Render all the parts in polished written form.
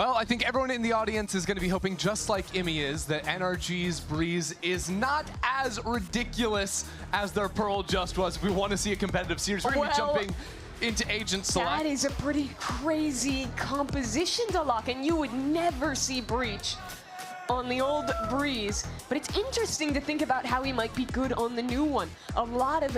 Well, I think everyone in the audience is going to be hoping, just like Immy is, that NRG's Breeze is not as ridiculous as their Pearl just was. If we want to see a competitive series, we're going to be jumping into Agent Select. That is a pretty crazy composition to lock, and you would never see Breach on the old Breeze. But it's interesting to think about how he might be good on the new one. A lot of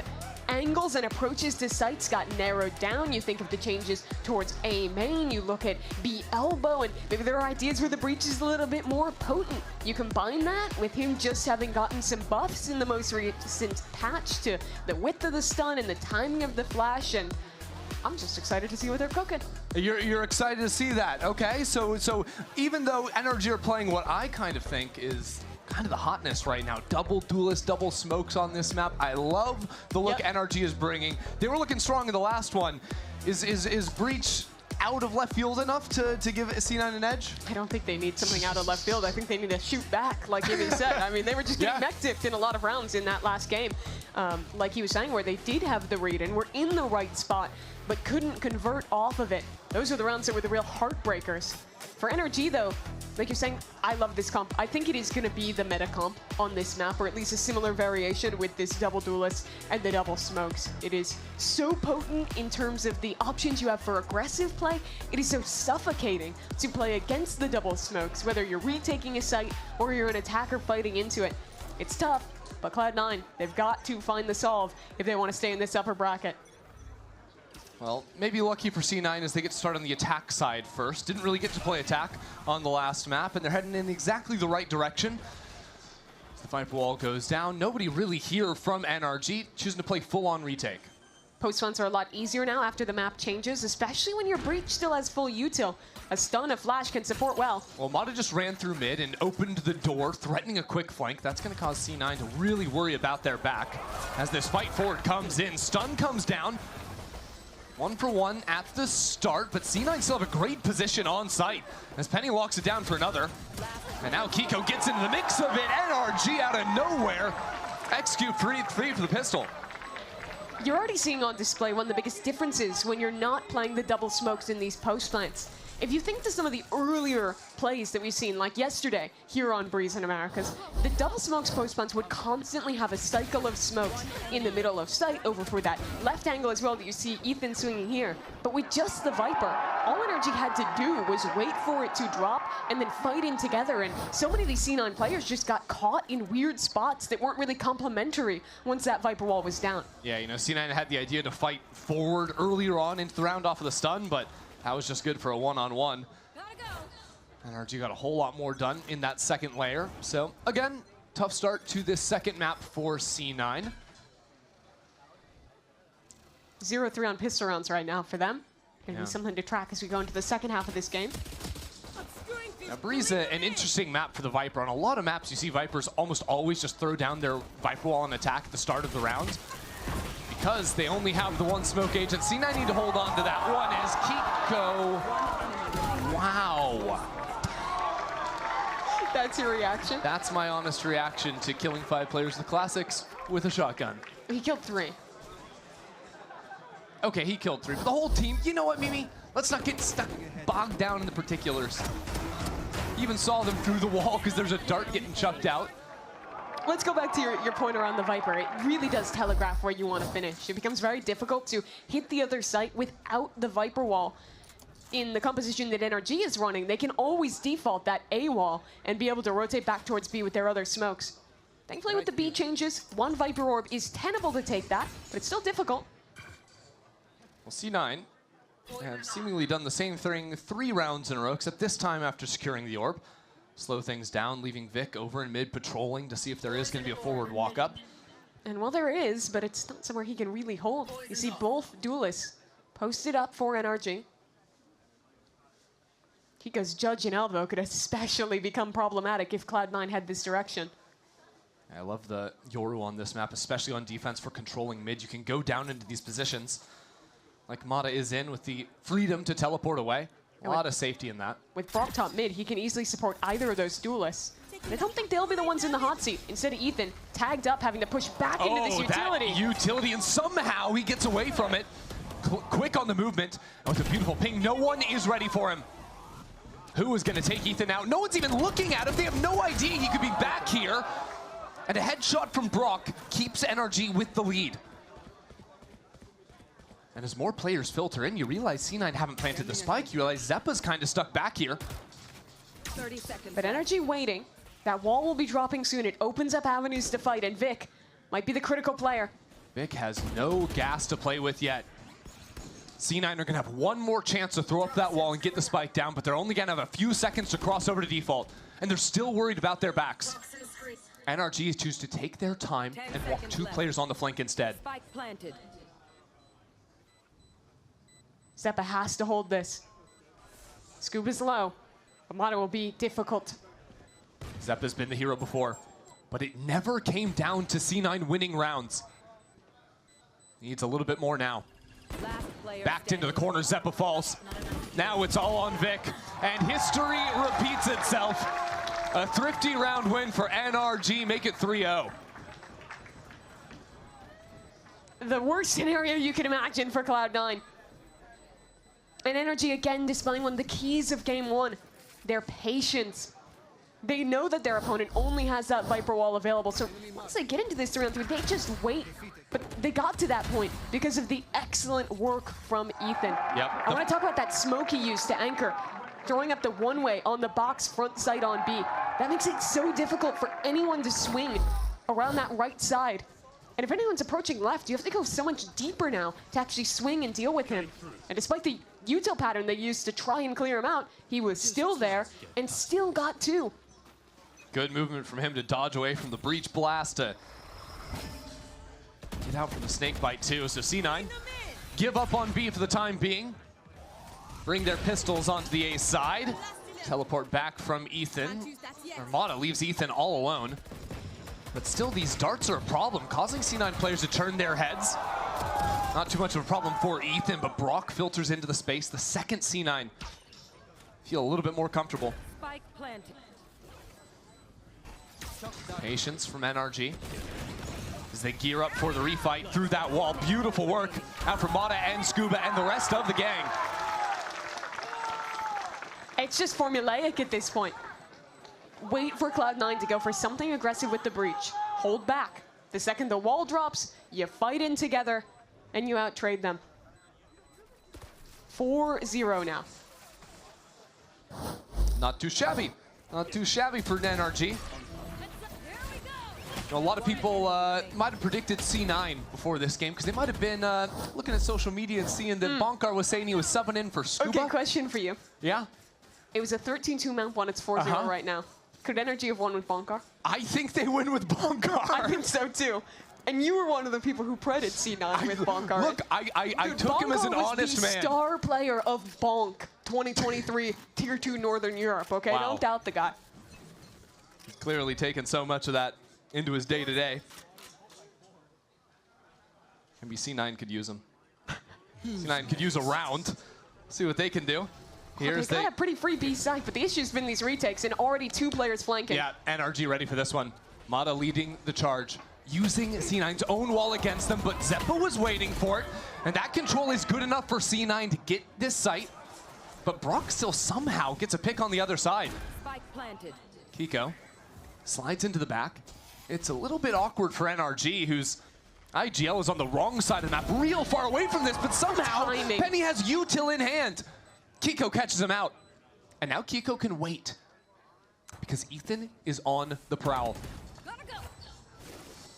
angles and approaches to sites got narrowed down. You think of the changes towards A main, you look at B elbow, and maybe there are ideas where the Breach is a little bit more potent. You combine that with him just having gotten some buffs in the most recent patch to the width of the stun and the timing of the flash, and I'm just excited to see what they're cooking. You're excited to see that, okay? So even though NRG are playing what I kind of think is kind of the hotness right now, double duelist, double smokes on this map. I love the look NRG is bringing. They were looking strong in the last one. Is Breach out of left field enough to give C9 an edge? I don't think they need something out of left field. I think they need to shoot back, like Immy said. I mean, they were just getting neck dipped in a lot of rounds in that last game. Like he was saying, where they did have the read and were in the right spot, but couldn't convert off of it. Those are the rounds that were the real heartbreakers. For NRG, though, like you're saying, I love this comp. I think it is going to be the meta comp on this map, or at least a similar variation with this double duelist and the double smokes. It is so potent in terms of the options you have for aggressive play. It is so suffocating to play against the double smokes, whether you're retaking a site or you're an attacker fighting into it. It's tough, but Cloud9, they've got to find the solve if they want to stay in this upper bracket. Well, maybe lucky for C9 as they get to start on the attack side first. Didn't really get to play attack on the last map, and they're heading in exactly the right direction. As the Viper wall goes down, nobody really here from NRG, choosing to play full-on retake. Post-runs are a lot easier now after the map changes, especially when your Breach still has full util. A stun, a flash can support well. Well, Mata just ran through mid and opened the door, threatening a quick flank. That's going to cause C9 to really worry about their back. As this fight forward comes in, stun comes down. 1-for-1 at the start, but C9 still have a great position on site as Penny walks it down for another. And now Kiko gets into the mix of it. NRG out of nowhere. Execute free for the pistol. You're already seeing on display one of the biggest differences when you're not playing the double smokes in these post plants. If you think to some of the earlier plays that we've seen, like yesterday here on Breeze in Americas, the double smokes post plants would constantly have a cycle of smokes in the middle of sight over for that left angle as well that you see Ethan swinging here. But with just the Viper, all NRG had to do was wait for it to drop and then fight in together. And so many of these C9 players just got caught in weird spots that weren't really complementary once that Viper wall was down. Yeah, you know, C9 had the idea to fight forward earlier on into the round off of the stun, but that was just good for a one-on-one. NRG got a whole lot more done in that second layer. So, again, tough start to this second map for C9. 0-3 on pistol rounds right now for them. Gonna be something to track as we go into the second half of this game. Now, Breeze, an interesting map for the Viper. On a lot of maps, you see Vipers almost always just throw down their Viper wall and attack at the start of the round. Because they only have the one smoke agent, C9 need to hold on to that one as Kiko. Wow. That's your reaction? That's my honest reaction to killing 5 players in the Classics with a shotgun. He killed 3. Okay, he killed 3, but the whole team, you know what, Mimi? Let's not get stuck, bogged down in the particulars. You even saw them through the wall because there's a dart getting chucked out. Let's go back to your point around the Viper. It really does telegraph where you want to finish. It becomes very difficult to hit the other site without the Viper wall. In the composition that NRG is running, they can always default that A wall and be able to rotate back towards B with their other smokes. Thankfully, with the B changes, one Viper orb is tenable to take that, but it's still difficult. Well, C9 have seemingly done the same thing 3 rounds in a row, except this time after securing the orb. Slow things down, leaving Vic over in mid patrolling to see if there is going to be a forward walk-up. And well, there is, but it's not somewhere he can really hold. You see both duelists posted up for NRG. Kiko's Judge and Elbow could especially become problematic if Cloud9 had this direction. I love the Yoru on this map, especially on defense for controlling mid. You can go down into these positions like Mata is in with the freedom to teleport away. A lot of safety in that. With Brock top mid, he can easily support either of those duelists. And I don't think they'll be the ones in the hot seat. Instead of Ethan, tagged up, having to push back into this utility. That utility, and somehow he gets away from it. Quick on the movement, with a beautiful ping. No one is ready for him. Who is going to take Ethan out? No one's even looking at him. They have no idea he could be back here. And a headshot from Brock keeps NRG with the lead. And as more players filter in, you realize C9 haven't planted the spike. You realize Zeppa's kind of stuck back here. 30 seconds. But NRG waiting. That wall will be dropping soon. It opens up avenues to fight, and Vic might be the critical player. Vic has no gas to play with yet. C9 are going to have one more chance to throw up that wall and get the spike down, but they're only going to have a few seconds to cross over to default, and they're still worried about their backs. NRG choose to take their time and walk two players on the flank instead. Spike planted. Zeppa has to hold this. Scuba's low. Amada will be difficult. Zeppa's been the hero before, but it never came down to C9 winning rounds. Needs a little bit more now. Backed into the corner, Zeppa falls. Now it's all on Vic, and history repeats itself. A thrifty round win for NRG, make it 3-0. The worst scenario you can imagine for Cloud9. And NRG again displaying one of the keys of game one, their patience. They know that their opponent only has that Viper wall available, so once they get into this 3-on-3, they just wait. But they got to that point because of the excellent work from Ethan. Yep. I want to talk about that smoke he used to anchor, throwing up the one-way on the box front side on B. That makes it so difficult for anyone to swing around that right side. And if anyone's approaching left, you have to go so much deeper now to actually swing and deal with him. And despite the util pattern they used to try and clear him out, he was still there and still got two. Good movement from him to dodge away from the breach blast, to get out from the snake bite too. So C9 give up on B for the time being. Bring their pistols onto the A side. Teleport back from Ethan. Armada leaves Ethan all alone. But still, these darts are a problem, causing C9 players to turn their heads. Not too much of a problem for Ethan, but Brock filters into the space. The second C9 feel a little bit more comfortable. Spike planted. Patience from NRG as they gear up for the refight through that wall. Beautiful work out from Mata and Scuba and the rest of the gang. It's just formulaic at this point. Wait for Cloud9 to go for something aggressive with the breach. Hold back. The second the wall drops, you fight in together, and you out-trade them. 4-0 now. Not too shabby. Not too shabby for NRG. A lot of people might have predicted C9 before this game because they might have been looking at social media and seeing that Bonkar was saying he was subbing in for Scuba. Okay, question for you. Yeah? It was a 13-2 mount one. It's 4-0 right now. Could NRG have won with Bonkar? I think they win with Bonkar. I think so too. And you were one of the people who predicted C9 with Bonkar. Look, I took him as an honest man. Bonkar was the star player of Bonk 2023 Tier 2 Northern Europe, okay? Wow. Don't doubt the guy. He's clearly taken so much of that into his day-to-day. Maybe C9 could use him. C9 could use a round. See what they can do. Here's they got a pretty free B side, but the issue's been these retakes and already two players flanking. Yeah, NRG ready for this one. Mata leading the charge, using C9's own wall against them, but Zeppa was waiting for it, and that control is good enough for C9 to get this site. But Brock still somehow gets a pick on the other side. Spike planted. Kiko slides into the back. It's a little bit awkward for NRG, whose IGL is on the wrong side of the map, real far away from this, but somehow Penny has util in hand. Kiko catches him out. And now Kiko can wait because Ethan is on the prowl.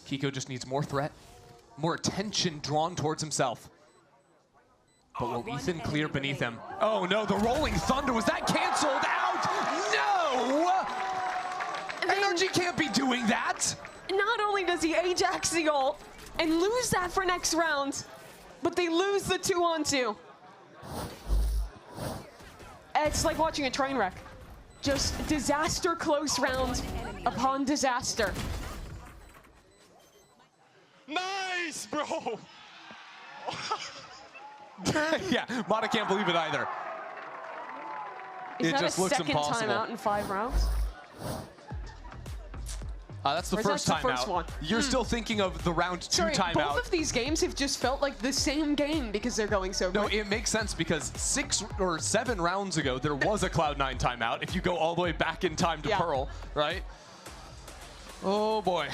Kiko just needs more threat, more attention drawn towards himself. But will Ethan clear beneath him? Oh no, the Rolling Thunder, was that canceled out? No! NRG can't be doing that. Not only does he Ajax the ult and lose that for next round, but they lose the 2-on-2. It's like watching a train wreck. Just disaster close round upon disaster. Nice, bro! Yeah, Mata can't believe it either. Is It that just a looks second impossible. timeout in 5 rounds? That's the Or is first that the timeout. first one? You're still thinking of the round 2 Sorry, timeout. both of these games have just felt like the same game because they're going so No, quick. it makes sense because 6 or 7 rounds ago, there was a Cloud9 timeout. If you go all the way back in time to Pearl, right? Oh boy.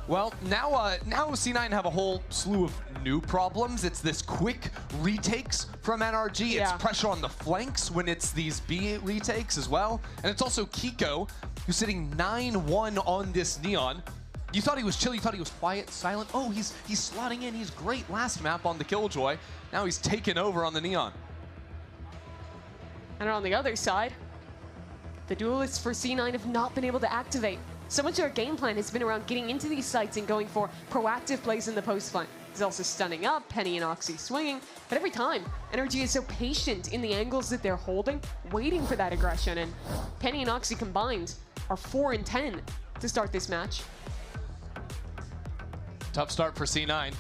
Well, now C9 have a whole slew of new problems. It's this quick retakes from NRG. It's pressure on the flanks when it's these B retakes as well. And it's also Kiko, who's sitting 9-1 on this Neon. You thought he was chill, you thought he was quiet, silent. Oh, he's slotting in. He's great last map on the Killjoy. Now he's taken over on the Neon. And on the other side, the duelists for C9 have not been able to activate. So much of their game plan has been around getting into these sites and going for proactive plays in the post flank. He's also stunning up, Penny and Oxy swinging, but every time, NRG is so patient in the angles that they're holding, waiting for that aggression, and Penny and Oxy combined are 4-10 to start this match. Tough start for C9.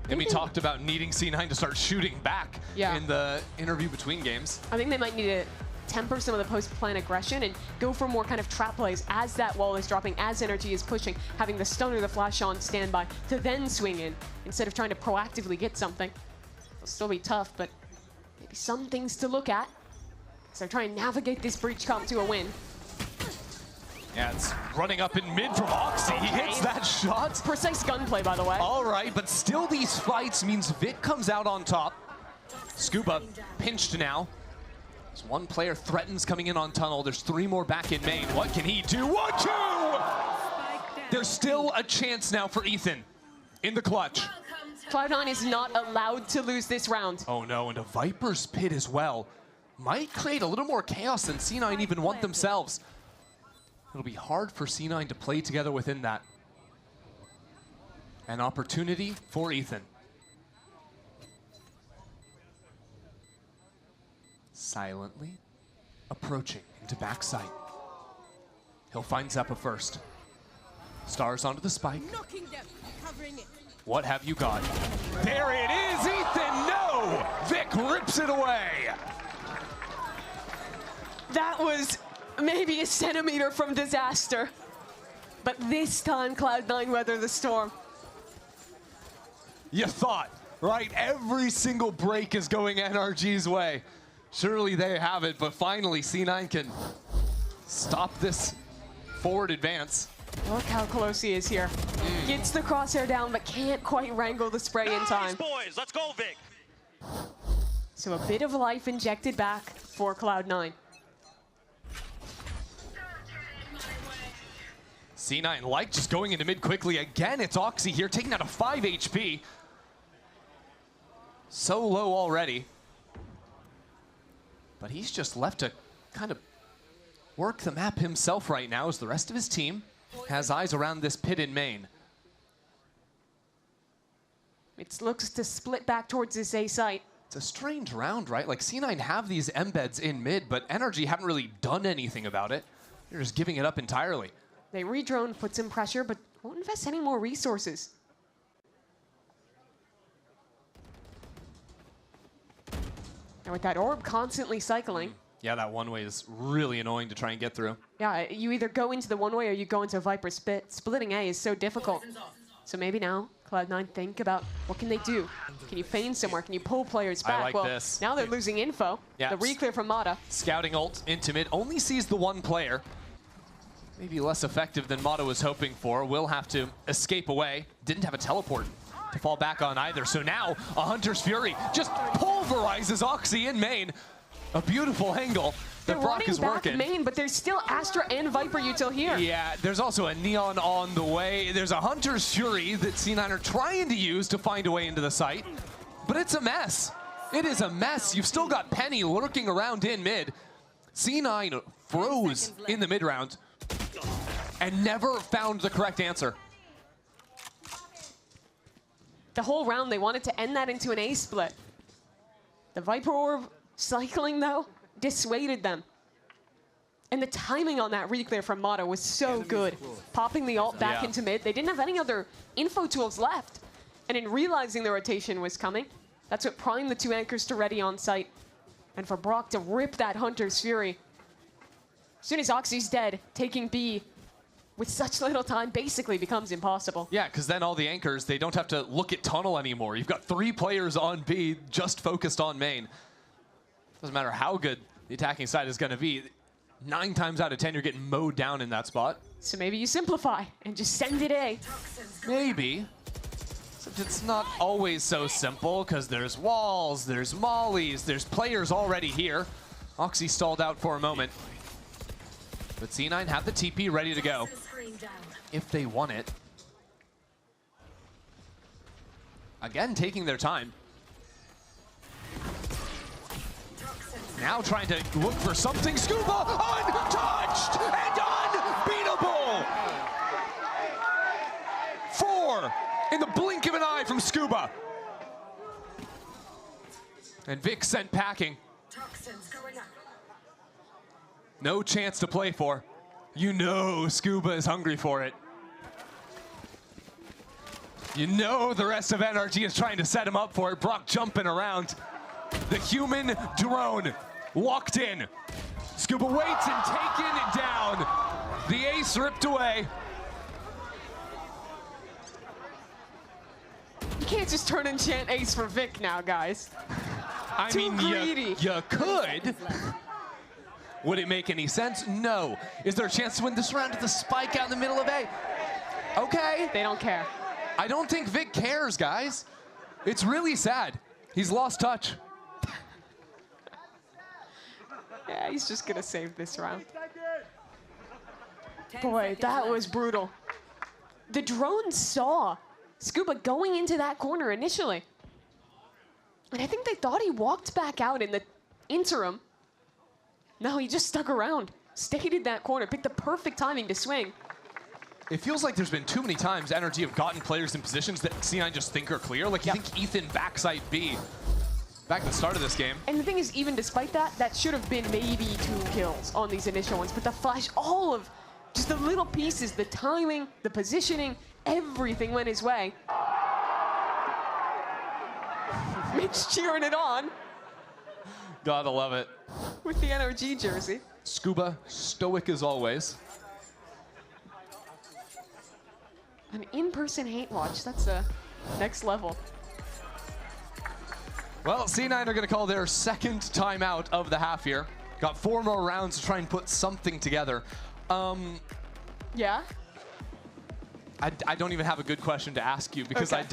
And we talked about needing C9 to start shooting back in the interview between games. I think they might need to temper some of the post-plan aggression and go for more kind of trap plays as that wall is dropping, as NRG is pushing, having the stun or the flash on standby to then swing in instead of trying to proactively get something. It'll still be tough, but maybe some things to look at as they're trying to navigate this breach comp to a win. Yeah, it's running up in mid from Oxy. He hits that shot. Precise gunplay, by the way. All right, but still these fights means Vic comes out on top. Scuba pinched now. As one player threatens coming in on tunnel. There's 3 more back in main. What can he do? 1-2! There's still a chance now for Ethan in the clutch. Cloud9 is not allowed to lose this round. Oh no, and a Viper's Pit as well. Might create a little more chaos than C9 even want themselves. It'll be hard for C9 to play together within that. An opportunity for Ethan. Silently approaching into backside. He'll find Zeppa first. Stars onto the spike. What have you got? There it is, Ethan, no! Vic rips it away. That was maybe a centimeter from disaster. But this time, Cloud9 weather the storm. You thought, right? Every single break is going NRG's way. Surely they have it, but finally C9 can stop this forward advance. Look how close he is here. Gets the crosshair down, but can't quite wrangle the spray in time. Boys, let's go, Vic. So a bit of life injected back for Cloud9. C9 like just going into mid quickly again. It's Oxy here, taking out a 5 HP. So low already. But he's just left to kind of work the map himself right now as the rest of his team has eyes around this pit in main. It looks to split back towards this A site. It's a strange round, right? Like C9 have these embeds in mid, but NRG haven't really done anything about it. They're just giving it up entirely. They re-drone, put some pressure, but won't invest any more resources. And with that orb constantly cycling. Yeah, that one way is really annoying to try and get through. Yeah, you either go into the one way or you go into a Viper spit. Splitting A is so difficult. So maybe now Cloud9 think about what can they do? Can you feign somewhere? Can you pull players back? I like well, this. Now they're losing info. Yeah. The re-clear from Mata. Scouting ult into mid, only sees the one player. Maybe less effective than Mata was hoping for. Will have to escape away. Didn't have a teleport to fall back on either. So now a Hunter's Fury just pulverizes Oxy in main. A beautiful angle that Brock is working. Main, but there's still Astra and Viper util here. Yeah, there's also a Neon on the way. There's a Hunter's Fury that C9 are trying to use to find a way into the site. But it's a mess. It is a mess. You've still got Penny lurking around in mid. C9 froze in the mid round and never found the correct answer. The whole round, they wanted to end that into an A split. The Viper Orb cycling, though, dissuaded them. And the timing on that re-clear from Mata was so good. Popping the ult back into mid. They didn't have any other info tools left. And in realizing the rotation was coming, that's what primed the 2 anchors to ready on site. And for Brock to rip that Hunter's Fury. As soon as Oxy's dead, taking B, with such little time basically becomes impossible. Yeah, because then all the anchors, they don't have to look at tunnel anymore. You've got 3 players on B just focused on main. Doesn't matter how good the attacking side is going to be. 9 times out of 10, you're getting mowed down in that spot. So maybe you simplify and just send it A. Maybe. It's not always so simple because there's walls, there's mollies, there's players already here. Oxy stalled out for a moment. But C9 have the TP ready to go if they want it. Again, taking their time. Now trying to look for something. Scuba untouched and unbeatable. 4 in the blink of an eye from Scuba. And Vic sent packing. No chance to play for. You know Scuba is hungry for it. You know the rest of NRG is trying to set him up for it. Brock jumping around. The human drone locked in. Scuba waits and taken it down. The ace ripped away. You can't just turn and chant ace for Vic now, guys. I Too mean, greedy. you could. Would it make any sense? No. Is there a chance to win this round with the spike out in the middle of A? Okay. They don't care. I don't think Vic cares, guys. It's really sad. He's lost touch. Yeah, he's just gonna save this round. Boy, that was brutal. The drone saw Scuba going into that corner initially. And I think they thought he walked back out in the interim. No, he just stuck around, stayed in that corner, picked the perfect timing to swing. It feels like there's been too many times NRG have gotten players in positions that C9 just think are clear. Like, you think Ethan backside B back at the start of this game. And the thing is, even despite that, that should have been maybe 2 kills on these initial ones. But the flash, all of just the little pieces, the timing, the positioning, everything went his way. Mitch cheering it on Gotta love it. with the NRG jersey. Scuba, stoic as always. An in-person hate watch, that's the next level. Well, C9 are gonna call their 2nd timeout of the half here. Got 4 more rounds to try and put something together. Yeah? I don't even have a good question to ask you because Okay.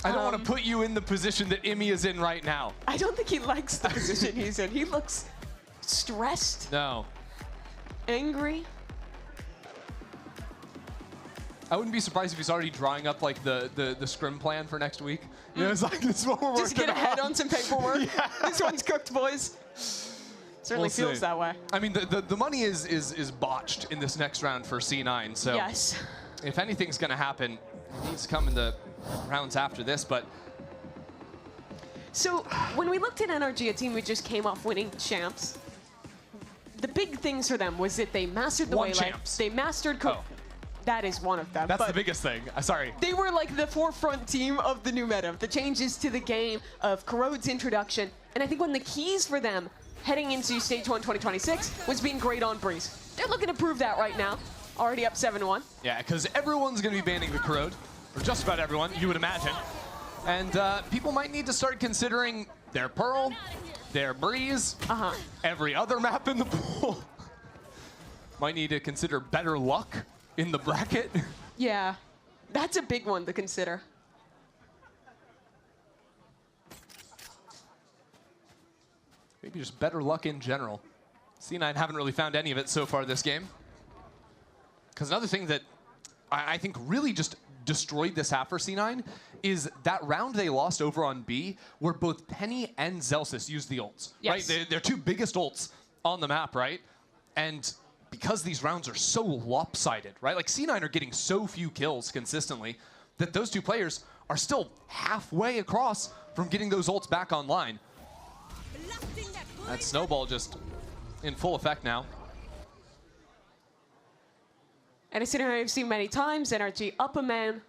I don't want to put you in the position that Imi is in right now. I don't think he likes the position he's in. He looks stressed, No. angry. I wouldn't be surprised if he's already drawing up like the scrim plan for next week. You know, it's like, this is what we're Just get working ahead on. on some paperwork. Yeah. This one's cooked, boys. Certainly We'll feels see. that way. I mean, the money is botched in this next round for C9. So Yes. if anything's going to happen, it needs to come in the rounds after this. But So when we looked at NRG, a team who just came off winning champs, the big things for them was that they mastered the Won waylay. champs. They mastered. That is one of them. that's but the biggest thing. Sorry. they were like the forefront team of the new meta, the changes to the game, of Corrode's introduction. And I think one of the keys for them heading into Stage 1 2026 was being great on Breeze. They're looking to prove that right now. Already up 7-1. Yeah, because everyone's going to be banning the Corrode, or just about everyone, you would imagine. And people might need to start considering their Pearl, their Breeze, every other map in the pool. Might need to consider better luck in the bracket. Yeah, that's a big one to consider. Maybe just better luck in general. C9 haven't really found any of it so far this game. Because another thing that I think really just destroyed this half for C9 is that round they lost over on B, where both Penny and Zelsis used the ults. Yes. Right? They're 2 biggest ults on the map, right? And because these rounds are so lopsided, right? Like, C9 are getting so few kills consistently that those 2 players are still halfway across from getting those ults back online. That snowball just in full effect now. And a scenario I've seen many times, NRG up a man,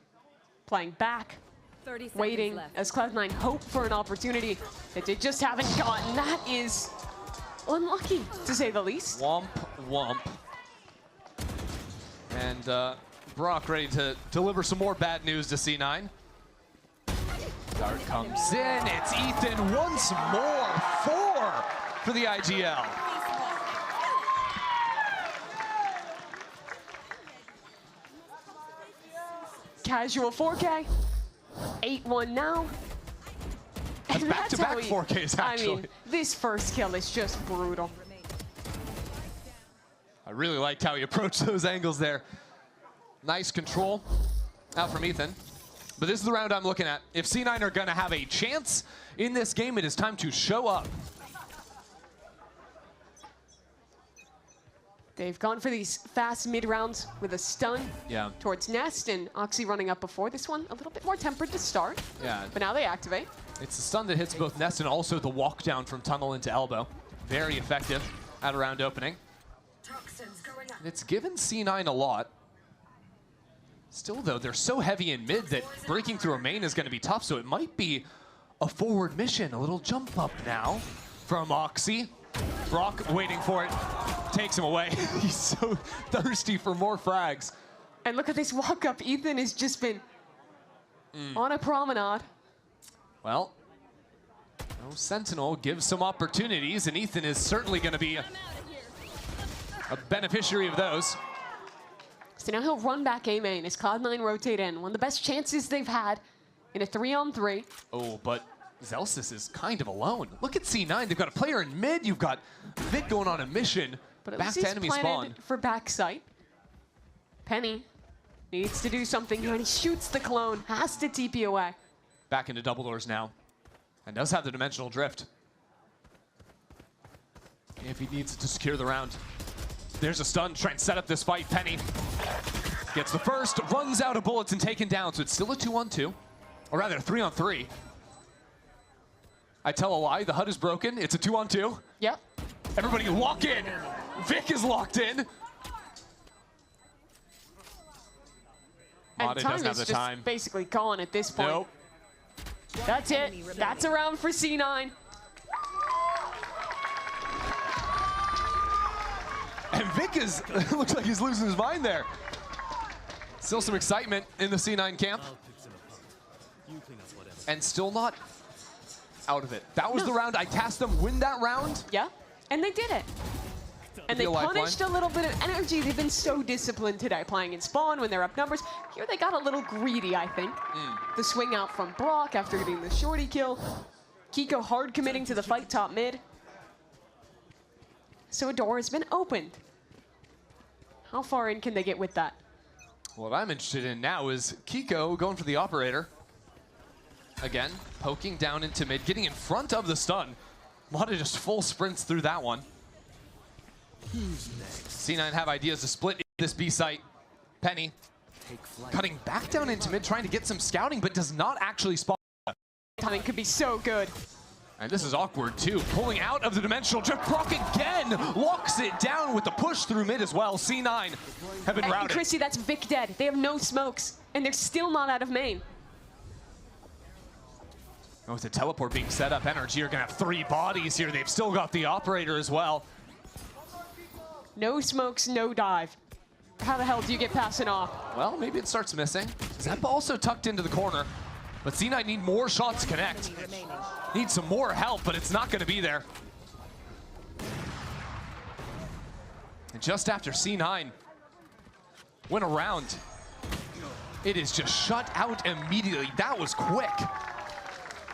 playing back, 30 seconds waiting left. as Cloud9 hope for an opportunity that they just haven't gotten. That is unlucky, to say the least. Womp, womp. And Brock ready to deliver some more bad news to C9. Dart comes in, it's Ethan once more, 4 for the IGL. Casual 4K, 8-1 now. That's And back-to-back how he- 4Ks, actually. I mean, this first kill is just brutal. I really liked how he approached those angles there. Nice control out from Ethan. But this is the round I'm looking at. If C9 are gonna have a chance in this game, it is time to show up. They've gone for these fast mid rounds with a stun Yeah. towards Nest, and Oxy running up before this one. A little bit more tempered to start, Yeah. but now they activate. It's a stun that hits both Nest and also the walk down from tunnel into elbow. Very effective at a round opening. And it's given C9 a lot. Still, though, they're so heavy in mid that breaking through a main is going to be tough, so it might be a forward mission. A little jump up now from Oxy. Brock waiting for it, takes him away. He's so thirsty for more frags. And look at this walk up. Ethan has just been on a promenade. Well, no Sentinel gives some opportunities, and Ethan is certainly going to be a beneficiary of those. So now he'll run back A main as Cloud9 rotate in. One of the best chances they've had in a 3-on-3. Oh, but Zelsis is kind of alone. Look at C9. They've got a player in mid. You've got Vic going on a mission But at back least to he's enemy planted spawn. for backside. Penny needs to do something here, and he shoots the clone. Has to TP away. Back into double doors now. And does have the dimensional drift. If he needs to secure the round. There's a stun, trying to set up this fight. Penny gets the first, runs out of bullets and taken down. So it's still a 2-on-2, or rather a 3-on-3. I tell a lie, the HUD is broken. It's a 2-on-2. Yep. Everybody lock in. Vic is locked in. And Mata time doesn't have is the just time. basically gone at this point. Nope. That's it. That's a round for C9. And Vic is, looks like he's losing his mind there. Still some excitement in the C9 camp. And still not out of it. That was the round. I tasked them win that round. Yeah, and they did it. And they Give you a lifeline. punished a little bit of energy. They've been so disciplined today, playing in spawn when they're up numbers. Here they got a little greedy, I think. The swing out from Brock after getting the shorty kill. Kiko hard committing to the fight top mid. So a door has been opened. How far in can they get with that? What I'm interested in now is Kiko going for the operator. Again, poking down into mid, getting in front of the stun. Mata just full sprints through that one. C9 have ideas to split this B site. Penny cutting back down into mid, trying to get some scouting, but does not actually spot. Timing could be so good. And this is awkward too. Pulling out of the dimensional drift. Brock again locks it down with the push through mid as well. C9 have been And routed. Chrissy, that's Vic dead. They have no smokes, and they're still not out of main. Oh, with the teleport being set up, NRG are gonna have 3 bodies here. They've still got the operator as well. No smokes, no dive. How the hell do you get passing off? Well, maybe it starts missing. Zep also tucked into the corner, but C9 need more shots to connect. Need some more help, but it's not gonna be there. And just after C9 went around, it is just shut out immediately. That was quick.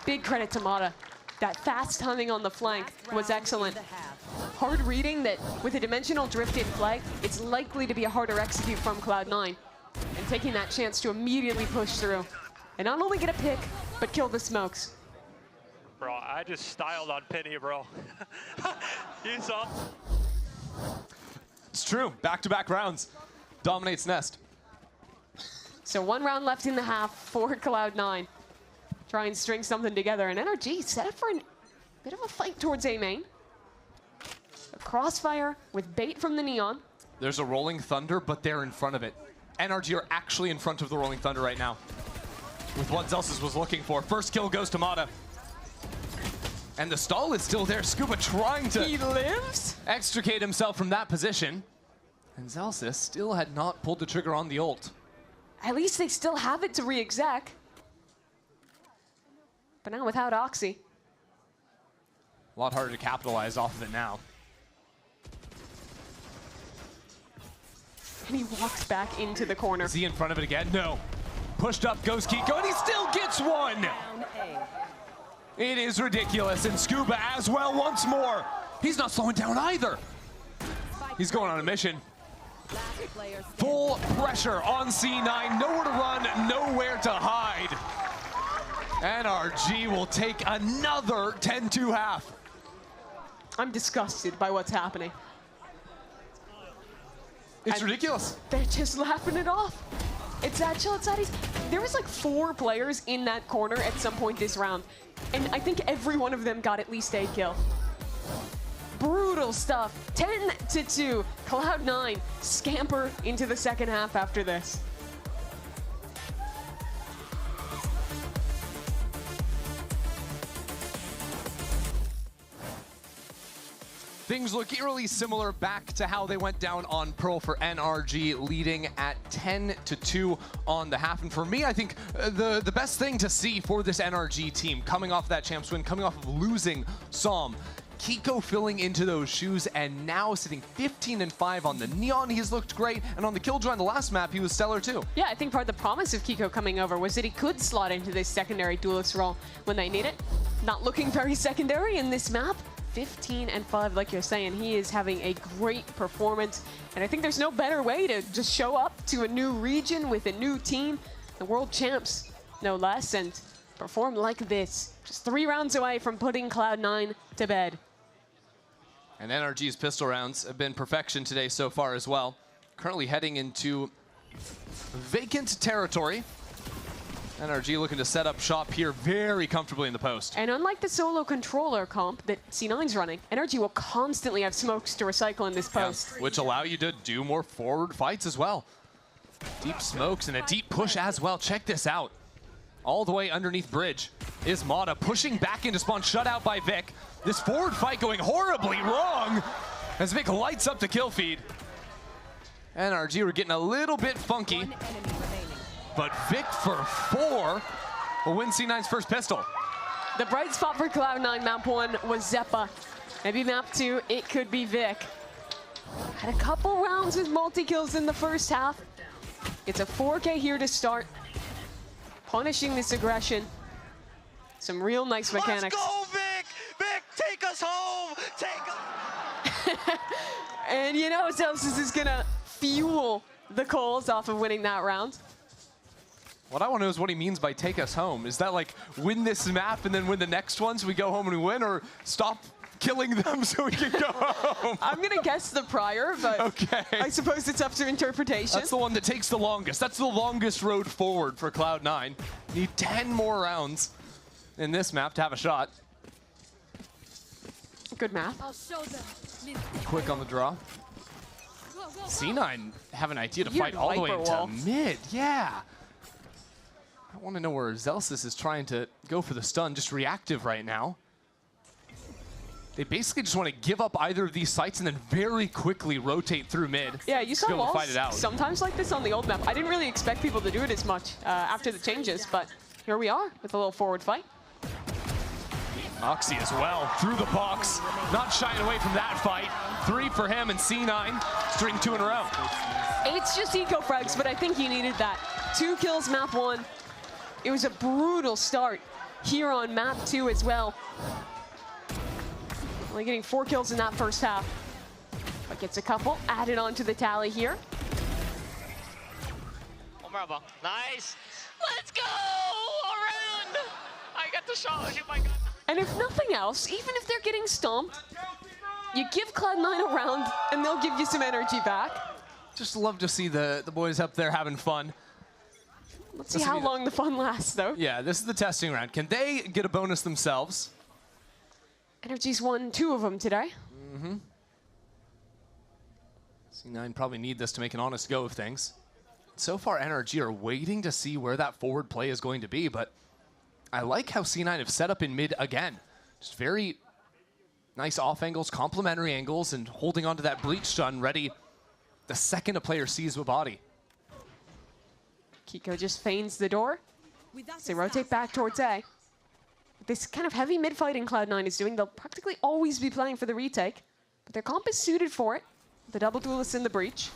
Big credit to Mata. That fast timing on the flank was excellent. Hard reading that with a dimensional drift in play, it's likely to be a harder execute from Cloud9. And taking that chance to immediately push through. And not only get a pick, but kill the smokes. Bro, I just styled on Penny, bro. You saw? It's true, back-to-back rounds. Dominates Nest. So 1 round left in the half for Cloud9. Try and string something together. And NRG set up for a bit of a fight towards A main. A crossfire with bait from the Neon. There's a Rolling Thunder, but they're in front of it. NRG are actually in front of the Rolling Thunder right now. With what Zelsis was looking for. First kill goes to Mata. And the stall is still there. Scuba trying to He lives? extricate himself from that position. And Zelsys still had not pulled the trigger on the ult. At least they still have it to re-exec. But now without Oxy. A lot harder to capitalize off of it now. And he walks back into the corner. Is he in front of it again? No. Pushed up goes Kiko, and he still gets one! Down A. It is ridiculous, and Scuba as well once more. He's not slowing down either. He's going on a mission. Last player standing. Full pressure on C9, nowhere to run, nowhere to hide. NRG will take another 10-2 half. I'm disgusted by what's happening. It's ridiculous. They're just laughing it off. It's that chill, it's that easy. There was like 4 players in that corner at some point this round, and I think every one of them got at least a kill. Brutal stuff. 10-2. Cloud9 scamper into the second half after this. Things look eerily similar back to how they went down on Pearl for NRG, leading at 10-2 on the half. And for me, I think the best thing to see for this NRG team, coming off that champs win, coming off of losing Psalm, Kiko filling into those shoes and now sitting 15-5 on the Neon. He's looked great, and on the Killjoy on the last map, he was stellar too. Yeah, I think part of the promise of Kiko coming over was that he could slot into this secondary duelist role when they need it. Not looking very secondary in this map. 15-5, like you're saying, he is having a great performance, and I think there's no better way to just show up to a new region with a new team, the world champs, no less, and perform like this. Just 3 rounds away from putting Cloud9 to bed. And NRG's pistol rounds have been perfection today so far as well. Currently heading into vacant territory. NRG looking to set up shop here very comfortably in the post. And unlike the solo controller comp that C9's running, NRG will constantly have smokes to recycle in this post. Yeah, which allow you to do more forward fights as well. Deep smokes and a deep push as well. Check this out. All the way underneath bridge is Mata pushing back into spawn, shut out by Vic. This forward fight going horribly wrong as Vic lights up the kill feed. NRG were getting a little bit funky. One enemy remaining. But Vic for 4 will win C9's first pistol. The bright spot for Cloud9 map 1 was Zeppa. Maybe map 2, it could be Vic. Had a couple rounds with multi-kills in the first half. It's a 4K here to start. Punishing this aggression. Some real nice mechanics. Let's go, Vic! Vic, take us home! Take us... And you know Zelsys is gonna fuel the coals off of winning that round. What I want to know is what he means by take us home. Is that like win this map and then win the next one so we go home and we win, or stop killing them so we can go home? I'm gonna guess the prior, but okay. I suppose it's up to interpretation. That's the one that takes the longest. That's the longest road forward for Cloud9. Need 10 more rounds in this map to have a shot. Good math. I'll show them. Quick on the draw. C9 have an idea to You're fight all the way Viper into wall. mid. Yeah. I want to know where Zelsys is trying to go for the stun. Just reactive right now. They basically just want to give up either of these sites and then very quickly rotate through mid. Yeah, you saw to be able to walls fight it out. sometimes like this on the old map. I didn't really expect people to do it as much after the changes, but here we are with a little forward fight. Oxy as well, through the box. Not shying away from that fight. 3 for him and C9, string 2 in a row. It's just eco frags, but I think he needed that. 2 kills map 1. It was a brutal start here on map 2 as well. Only getting 4 kills in that first half. But gets a couple added onto the tally here. Oh, bravo. Nice! Let's go! Around! I got the shot, oh my god. And if nothing else, even if they're getting stomped, you give Cloud9 a round and they'll give you some energy back. Just love to see the boys up there having fun. Let's see how long the fun lasts, though. Yeah, this is the testing round. Can they get a bonus themselves? NRG's won 2 of them today. Mm-hmm. C9 probably need this to make an honest go of things. So far, NRG are waiting to see where that forward play is going to be, but I like how C9 have set up in mid again. Just very nice off angles, complementary angles, and holding onto that breach stun ready the second a player sees a body. Kiko just feigns the door. So they rotate back towards A. This kind of heavy mid-fighting Cloud9 is doing, they'll practically always be playing for the retake, but their comp is suited for it. The double duelists in the breach.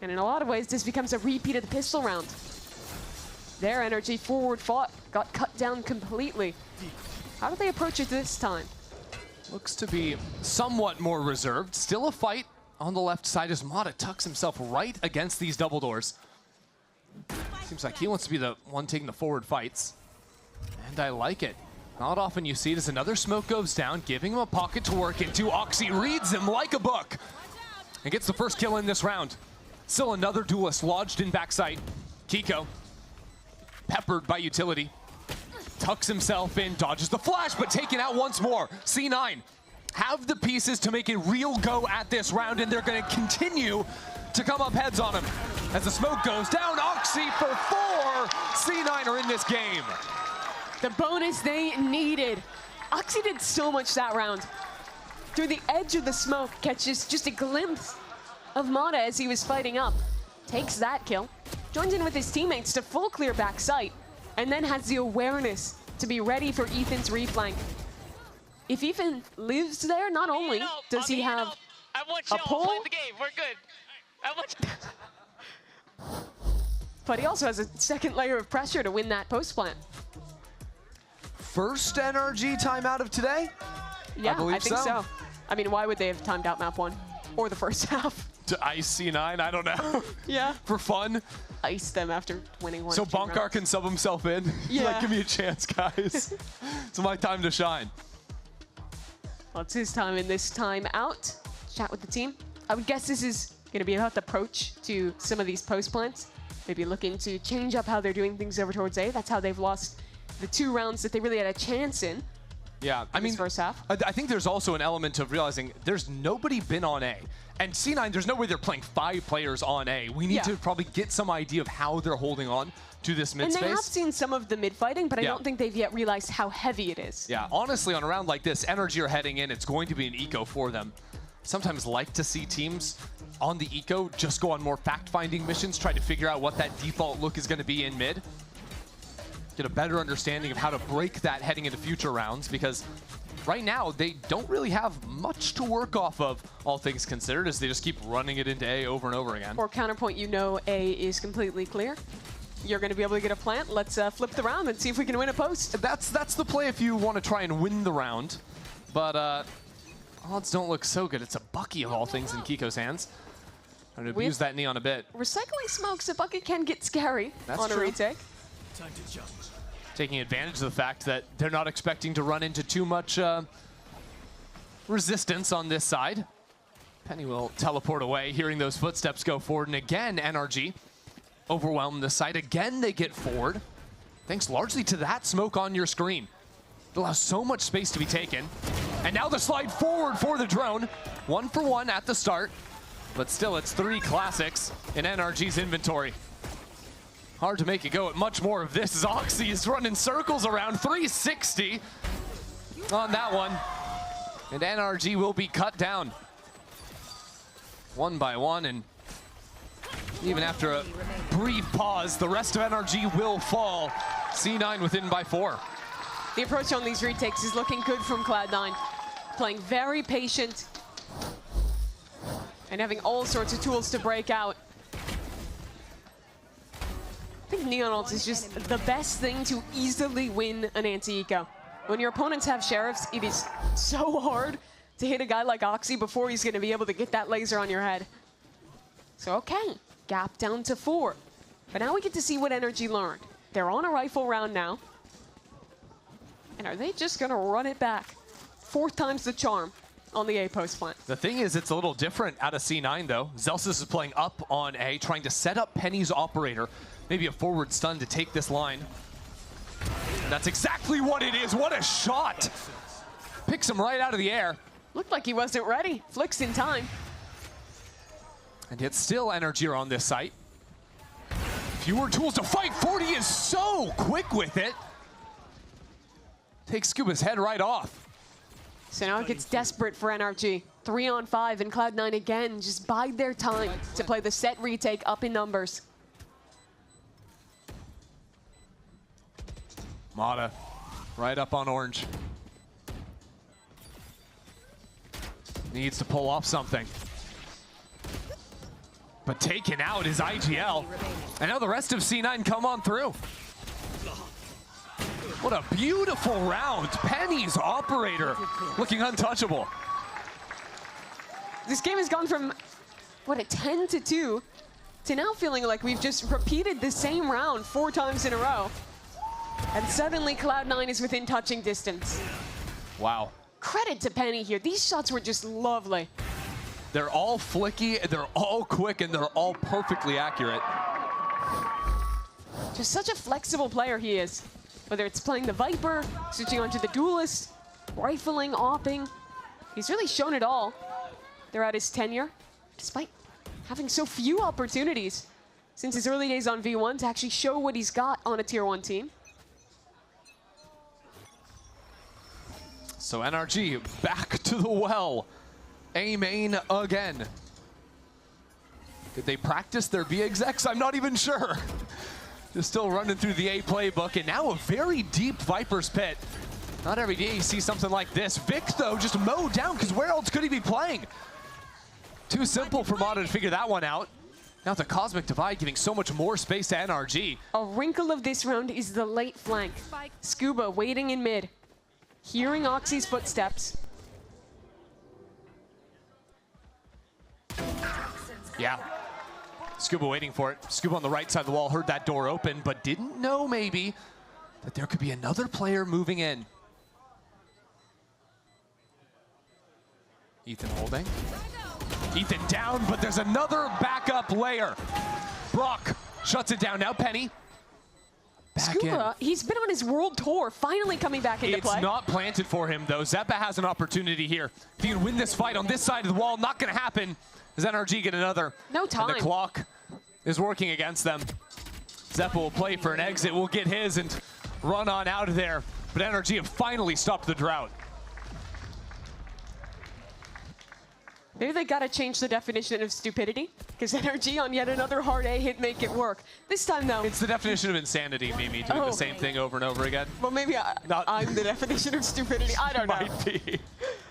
And in a lot of ways, this becomes a repeat of the pistol round. Their NRG forward fought, got cut down completely. How do they approach it this time? Looks to be somewhat more reserved. Still a fight on the left side as Mata tucks himself right against these double doors. Seems like he wants to be the one taking the forward fights. And I like it. Not often you see it as another smoke goes down, giving him a pocket to work into. Oxy reads him like a book and gets the first kill in this round. Still another duelist lodged in backside. Kiko, peppered by utility, tucks himself in, dodges the flash, but taken out once more. C9 have the pieces to make a real go at this round, and they're going to continue to come up heads on him. As the smoke goes down, Oxy for 4. C9 are in this game. The bonus they needed. Oxy did so much that round. Through the edge of the smoke, catches just a glimpse of Mata as he was fighting up. Takes that kill, joins in with his teammates to full clear back sight, and then has the awareness to be ready for Ethan's reflank. If Ethan lives there, not only does he have a pull, the game. We're good. but he also has a second layer of pressure to win that post plant. First NRG timeout of today? Yeah, I think so. I mean, why would they have timed out map 1 or the first half? To ice C9, I don't know. Yeah. For fun. Ice them after winning one. So Bonkar can sub himself in. Yeah. Like, give me a chance, guys. It's my time to shine. Well, it's his time in this time out. Chat with the team. I would guess this is going to be about the approach to some of these post plants. Maybe looking to change up how they're doing things over towards A. That's how they've lost the 2 rounds that they really had a chance in. Yeah, I mean, first half. I think there's also an element of realizing there's nobody been on A. And C9, there's no way they're playing 5 players on A. We need to probably get some idea of how they're holding on to this mid space. And they have seen some of the mid fighting, but I don't think they've yet realized how heavy it is. Yeah, honestly, on a round like this, NRG are heading in. It's going to be an eco for them. Sometimes like to see teams on the eco just go on more fact-finding missions, try to figure out what that default look is going to be in mid. Get a better understanding of how to break that heading into future rounds, because right now they don't really have much to work off of, all things considered, as they just keep running it into A over and over again. Or counterpoint, you know A is completely clear. You're going to be able to get a plant. Let's flip the round and see if we can win a post. That's the play if you want to try and win the round, but odds don't look so good. It's a Bucky of all things in Kiko's hands. I'm going to abuse that neon a bit. Recycling smokes, a bucket can get scary on a retake. Time to jump. Taking advantage of the fact that they're not expecting to run into too much resistance on this side. Penny will teleport away, hearing those footsteps go forward. And again, NRG overwhelm the side. Again, they get forward. Thanks largely to that smoke on your screen. It allows so much space to be taken. And now the slide forward for the drone. 1 for 1 at the start. But still, it's 3 classics in NRG's inventory. Hard to make it go at much more of this as Oxy is running circles around. 360 on that one. And NRG will be cut down 1 by 1. And even after a brief pause, the rest of NRG will fall. C9 within by 4. The approach on these retakes is looking good from Cloud9. Playing very patient and having all sorts of tools to break out. I think Neon Ult is just the best thing to easily win an anti-eco. When your opponents have Sheriffs, it is so hard to hit a guy like Oxy before he's going to be able to get that laser on your head. So okay, gap down to 4. But now we get to see what NRG learned. They're on a rifle round now. And are they just going to run it back? 4th time's the charm on the A post plant. The thing is, it's a little different out of C9 though. Zelsis is playing up on A, trying to set up Penny's operator. Maybe a forward stun to take this line. And that's exactly what it is. What a shot. Picks him right out of the air. Looked like he wasn't ready. Flicks in time. And yet still NRG are on this site. Fewer tools to fight. 40 is so quick with it. Takes Scuba's head right off. So now it gets desperate for NRG. 3-on-5, and Cloud9 again just bide their time to play the set retake up in numbers. Mata right up on orange. Needs to pull off something. But taken out is IGL. And now the rest of C9 come on through. What a beautiful round. Penny's operator looking untouchable. This game has gone from, what, a 10-2 to now feeling like we've just repeated the same round 4 times in a row. And suddenly Cloud9 is within touching distance. Wow. Credit to Penny here. These shots were just lovely. They're all flicky, they're all quick, and they're all perfectly accurate. Just such a flexible player he is. Whether it's playing the Viper, switching onto the Duelist, rifling, opping. He's really shown it all throughout his tenure, despite having so few opportunities since his early days on V1 to actually show what he's got on a Tier 1 team. So NRG back to the well. A main again. Did they practice their B execs? I'm not even sure. Just still running through the A playbook, and now a very deep Viper's pit. Not every day you see something like this. Vic, though, just mowed down, because where else could he be playing? Too simple for Mata to figure that one out. Now the Cosmic Divide giving so much more space to NRG. A wrinkle of this round is the late flank. Scuba waiting in mid, hearing Oxy's footsteps. Yeah. Scuba waiting for it. Scuba on the right side of the wall heard that door open, but didn't know maybe that there could be another player moving in. Ethan holding. Ethan down, but there's another backup layer. Brock shuts it down. Now Penny. Back Scuba, in. he's been on his world tour, finally coming back into play. It's not planted for him, though. Zeppa has an opportunity here. If he can win this fight on this side of the wall, not going to happen. Does NRG get another? No time. And the clock is working against them. Zeppa will play for an exit, will get his and run on out of there. But NRG have finally stopped the drought. Maybe they gotta change the definition of stupidity, because NRG on yet another hard A hit make it work. This time though. It's the definition of insanity, Mimi, doing the same thing over and over again. Well, maybe I'm the definition of stupidity. I don't know. Might be.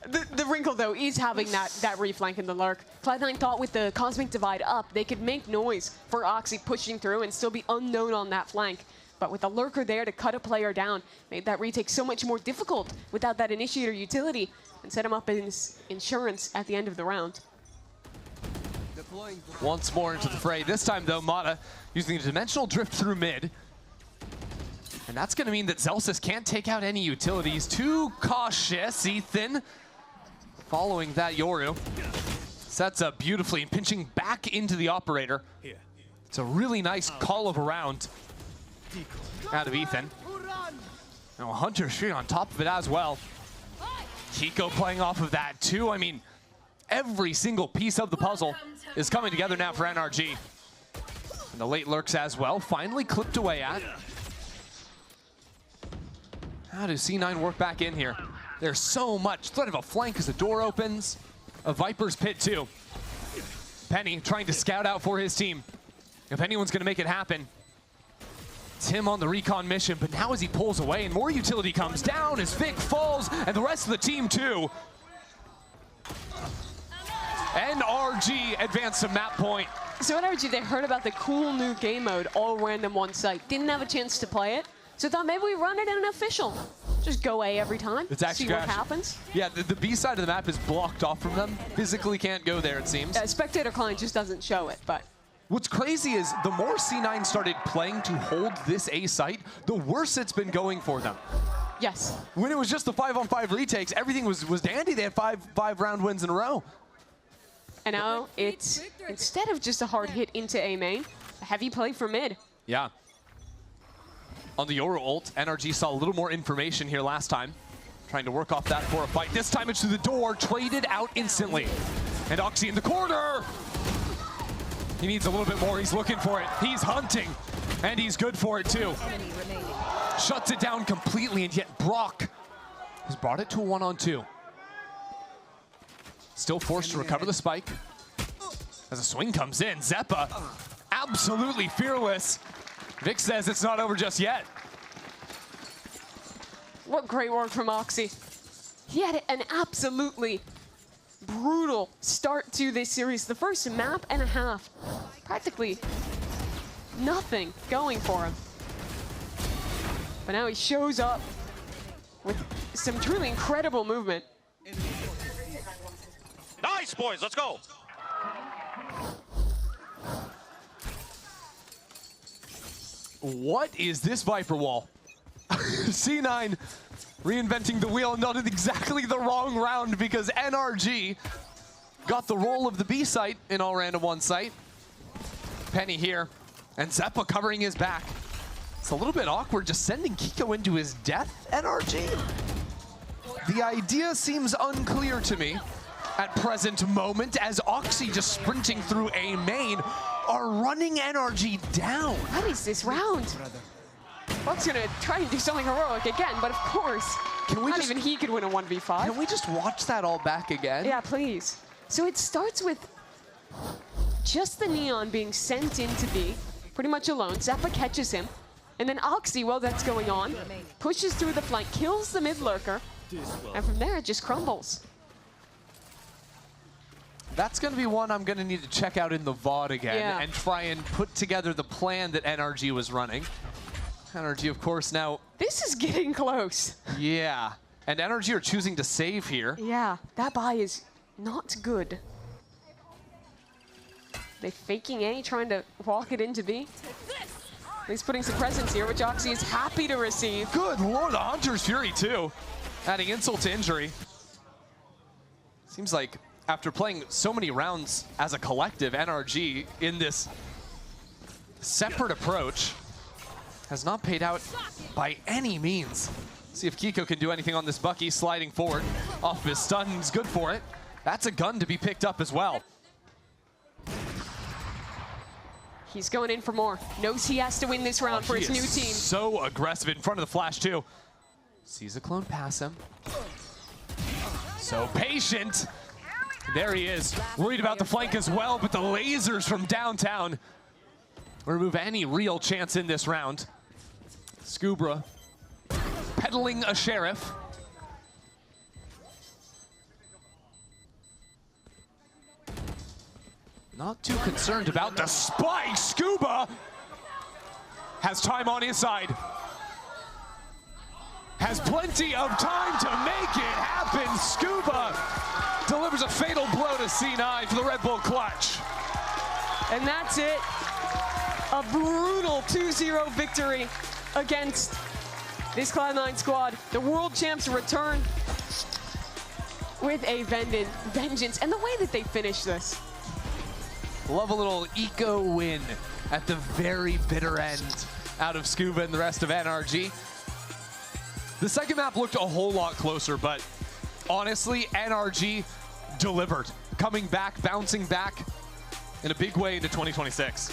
The wrinkle though is having that reflank in the lurk. Cloud9 thought with the Cosmic Divide up, they could make noise for Oxy pushing through and still be unknown on that flank. But with the lurker there to cut a player down, made that retake so much more difficult without that initiator utility, and set him up as insurance at the end of the round. Once more into the fray. This time, though, Mata using the dimensional drift through mid. And that's going to mean that Zelsis can't take out any utilities. Too cautious. Ethan following that Yoru. Sets up beautifully and pinching back into the operator. It's a really nice call of a round out of Ethan. Now Hunter straight on top of it as well. Kiko playing off of that too. I mean, every single piece of the puzzle is coming together now for NRG. And the late lurks as well, finally clipped away at. How does C9 work back in here? There's so much threat of a flank as the door opens. A Viper's pit too. Penny trying to scout out for his team. If anyone's gonna make it happen, it's him on the recon mission, but now as he pulls away and more utility comes down as Vic falls and the rest of the team too. NRG advanced to map point. So NRG, they heard about the cool new game mode, all random one site. Didn't have a chance to play it, so thought maybe we run it in an official. Just go A every time, it's actually see what happens. Yeah, the B side of the map is blocked off from them. Physically can't go there, it seems. Spectator client just doesn't show it, but. What's crazy is the more C9 started playing to hold this A site, the worse it's been going for them. Yes. When it was just the 5-on-5 retakes, everything was dandy. They had five round wins in a row. And now it's, instead of just a hard hit into A main, a heavy play for mid. Yeah. On the Yoru ult, NRG saw a little more information here last time. Trying to work off that for a fight. This time it's through the door, traded out instantly. And Oxy in the corner. He needs a little bit more, he's looking for it. He's hunting, and he's good for it too. Shuts it down completely, and yet Brock has brought it to a 1-on-2. Still forced to recover the spike. As a swing comes in, Zeppa absolutely fearless. Vic says it's not over just yet. What great work from Oxy. He had an absolutely brutal start to this series. The first map and a half, practically nothing going for him. But now he shows up with some truly incredible movement. Nice, boys, let's go. What is this Viper wall? C9 reinventing the wheel, not in exactly the wrong round because NRG got the role of the B site in all random one site. Penny here, and Zeppa covering his back. It's a little bit awkward just sending Kiko into his death, NRG. The idea seems unclear to me at present moment as Oxy just sprinting through a main are running NRG down. What is this round? Buck's gonna try and do something heroic again, but of course, not even he could win a 1v5. Can we just watch that all back again? Yeah, please. So it starts with just the Neon being sent into B, pretty much alone. Zeppa catches him, and then Oxy, while that's going on, pushes through the flank, kills the mid lurker, and from there it just crumbles. That's going to be one I'm going to need to check out in the VOD again and try and put together the plan that NRG was running. NRG, of course, now... This is getting close. Yeah. And NRG are choosing to save here. Yeah, that buy is not good. They faking A, trying to walk it into B. He's putting some presence here, which Oxy is happy to receive. Good lord, the Hunter's Fury, too. Adding insult to injury. Seems like after playing so many rounds as a collective, NRG in this separate approach has not paid out by any means. See if Kiko can do anything on this Bucky, sliding forward off his stun. He's good for it. That's a gun to be picked up as well. He's going in for more. Knows he has to win this round for his new team. So aggressive in front of the flash too. Sees a clone pass him. So patient. There he is. Worried about the flank as well, but the lasers from downtown remove any real chance in this round. Scubra peddling a sheriff. Not too concerned about the spike. Scuba has time on his side. Has plenty of time to make it happen. Scuba delivers a fatal blow to C9 for the Red Bull clutch. And that's it. A brutal 2-0 victory against this CLOUD9 squad. The world champs return with a vengeance. And the way that they finish this. Love a little eco win at the very bitter end out of Scuba and the rest of NRG. The second map looked a whole lot closer, but honestly, NRG delivered. Coming back, bouncing back in a big way into 2026.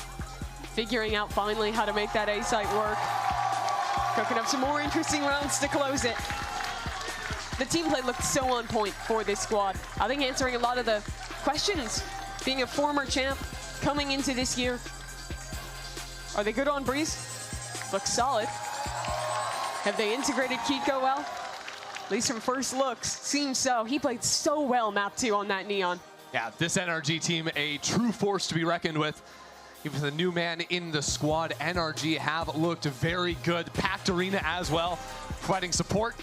Figuring out finally how to make that A site work. Cooking up some more interesting rounds to close it. The team play looked so on point for this squad. I think answering a lot of the questions. Being a former champ coming into this year. Are they good on Breeze? Looks solid. Have they integrated Kiko well? At least from first looks, seems so. He played so well map 2 on that Neon. Yeah, this NRG team, a true force to be reckoned with. Even the new man in the squad, NRG have looked very good. Packed arena as well, providing support